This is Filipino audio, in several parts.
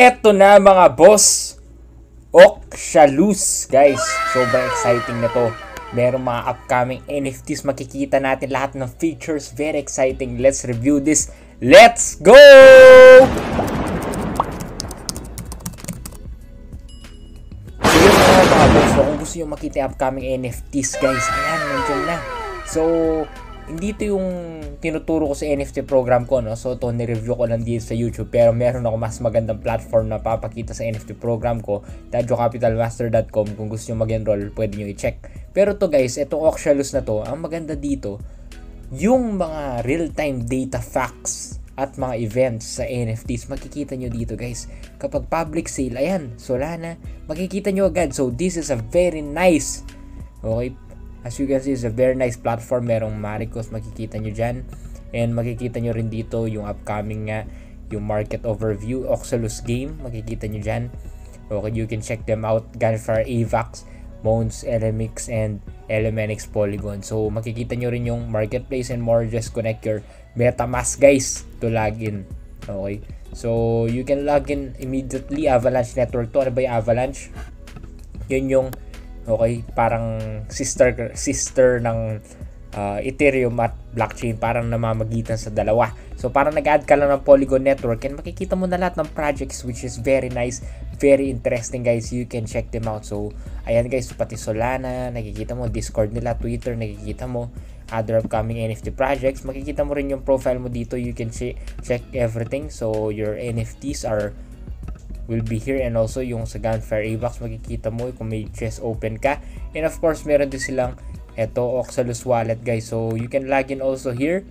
Eto na mga boss, Oxalus guys, sobrang exciting na to. Merong mga upcoming NFTs, makikita natin lahat ng features, very exciting. Let's review this, let's go! So yun mga boss, kung gusto nyo makita yung upcoming NFTs guys, ayan, nandiyan na. So hindi ito yung tinuturo ko sa NFT program ko, no? So ito ni-review ko lang dito sa YouTube, pero meron ako mas magandang platform na papakita sa NFT program ko, danjocapitalmaster.com. Kung gusto nyo mag-enroll, pwede nyo i-check. Pero to guys, itong Oxalus na to, ang maganda dito, yung mga real-time data facts at mga events sa NFTs, makikita nyo dito guys. Kapag public sale, ayan, Solana, makikita nyo agad. So this is a very nice, okay, as you can see, it's a very nice platform. Merong Maricos, makikita nyo dyan. And makikita nyo rin dito yung upcoming nga, yung market overview, Oxalus game, makikita nyo dyan. Okay, you can check them out. Gunfire, AVAX, Mons, LMX, and LMNX Polygon. So makikita nyo rin yung marketplace and more. Just connect your MetaMask guys to log in. Okay, so you can log in immediately. Avalanche network to. Ano ba yung Avalanche? Yun yung okay, parang sister ng Ethereum at blockchain, parang namamagitan sa dalawa. So parang nag-add ka lang ng Polygon network and makikita mo na lahat ng projects, which is very nice, very interesting guys. You can check them out. So ayan guys, pati Solana, nakikita mo, Discord nila, Twitter, nakikita mo, other upcoming NFT projects, makikita mo rin yung profile mo dito. You can check everything. So your NFTs will be here, and also yung sa Gunfire AVAX, makikita mo kung may chest open ka. And of course, meron din silang eto Oxalus wallet guys. So you can log in also here,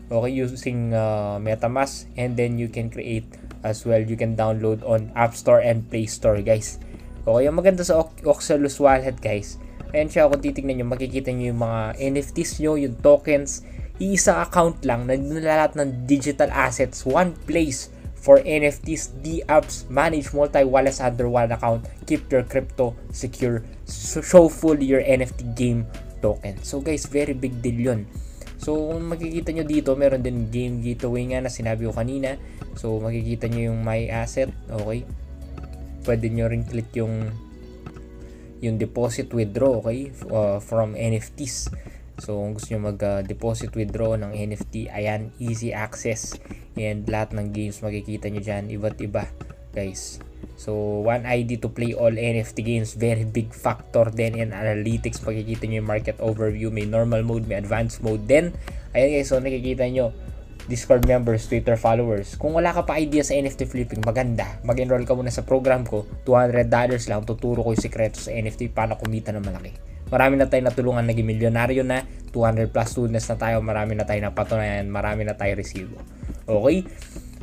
okay, using MetaMask, and then you can create as well. You can download on App Store and Play Store guys. Okay, yung maganda sa Oxalus wallet guys, ayan siya, kung titignan nyo, makikita nyo yung mga NFTs nyo, yung tokens, iisang account lang, nandun na lahat ng digital assets, one place for NFTs, D-apps, manage multi-wallets under one account, keep your crypto secure, show fully your NFT game token. So guys, very big deal yun. So kung makikita nyo dito, meron din game gateway nga na sinabi ko kanina. So makikita nyo yung my asset, okay. Pwede nyo rin click yung deposit withdraw, okay, from NFTs. So kung gusto nyo mag-deposit withdraw ng NFT, ayan, easy access. And lahat ng games makikita nyo dyan, iba't iba guys. So one ID to play all NFT games, very big factor din. And analytics, makikita nyo yung market overview, may normal mode, may advanced mode din. Ayan guys, so nakikita nyo Discord members, Twitter followers. Kung wala ka pa idea sa NFT flipping, maganda, mag-enroll ka muna sa program ko. $200 lang, tuturo ko yung sekreto sa NFT, paano kumita ng malaki. Marami na tayo natulungan, naging milyonaryo na, 200 plus students na tayo, marami na tayo napatunayan, marami na tayo resibo. Okay?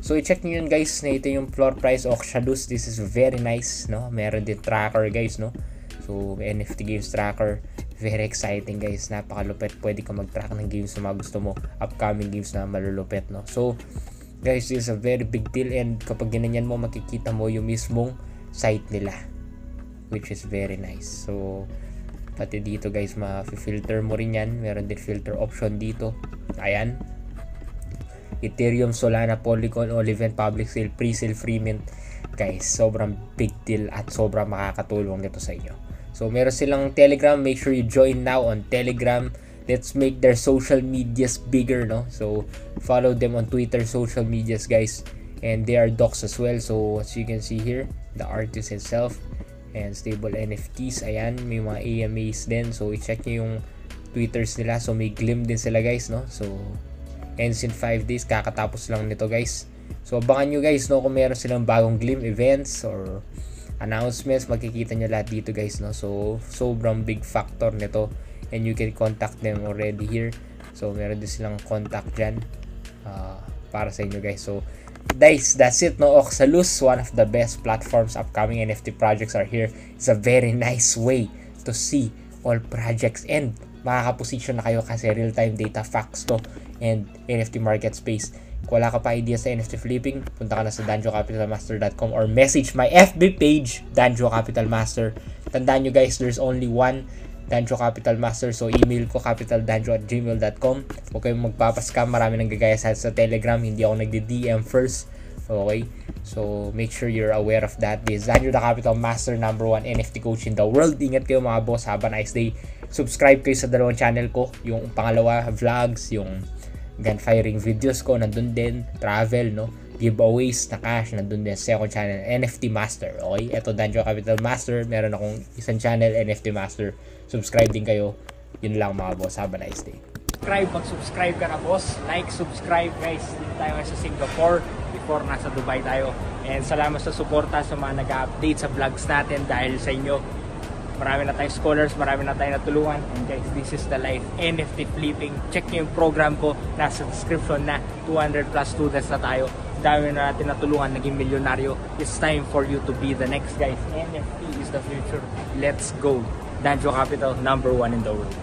So i-check nyo yun guys, na ito yung floor price Oxalus. This is very nice, no? Meron din tracker guys, no? So NFT games tracker, very exciting guys, napakalupit. Pwede ka mag-track ng games na gusto mo, upcoming games na malulupit, no? So guys, this is a very big deal, and kapag ginanyan mo, makikita mo yung mismong site nila, which is very nice. So pati dito guys, ma-filter mo rin yan, meron din filter option dito. Ayan, Ethereum, Solana, Polygon, all event, public sale, pre-sale, free mint guys. Sobrang big deal at sobrang makakatulong nito sa inyo. So meron silang Telegram, make sure you join now on Telegram. Let's make their social medias bigger, no? So follow them on Twitter, social medias guys, and they are docs as well. So as you can see here, the artist itself and stable NFTs, ayan, may mga AMAs din. So i-check nyo yung Twitters nila. So may Glim din sila guys, no? So ends in 5 days, kakatapos lang nito guys. So abangan nyo guys, no, kung meron silang bagong Glim events or announcements, makikita nyo lahat dito guys, no. So sobrang big factor nito, and you can contact them already here. So meron din silang contact dyan para sa inyo guys. So guys, that's it, no. Oxalus, one of the best platforms. Upcoming NFT projects are here. It's a very nice way to see all projects, and makakaposition na kayo kasi real-time data facts to and NFT market space. Kung wala ka pa idea sa NFT flipping, punta ka na sa danjocapitalmaster.com or message my FB page, Danjo Capital Master. Tandaan nyo guys, there's only one Danjo Capital Master. So email ko capitaldanjo@gmail.com. Huwag kayong magpapaskam, marami nang gagaya sa Telegram, hindi ako nagdi-DM first. Okay? So, make sure you're aware of that. This is Daniel the Capital Master, #1 NFT coach in the world. Ingat kayo mga boss. Have a nice day. Subscribe kayo sa dalawang channel ko. Yung pangalawa, vlogs, yung gunfiring videos ko, nandun din. Travel, no? Giveaways na cash, nandun din. Second channel, NFT Master. Okay? Ito, Daniel Capital Master. Meron akong isang channel, NFT Master. Subscribe din kayo. Yun lang mga boss. Have a nice day. Mag-subscribe ka na boss. Like, subscribe guys. Dito tayo sa Singapore. Before nasa Dubai tayo. And salamat sa suporta sa mga nag-update sa vlogs natin dahil sa inyo. Marami na tayong scholars, marami na tayong natulungan. And guys, this is the life. NFT flipping. Check nyo yung program ko. Nasa description na 200 plus students na tayo. Dami na natin natulungan, naging milyonaryo. It's time for you to be the next guys. NFT is the future. Let's go. Danjo Capital, #1 in the world.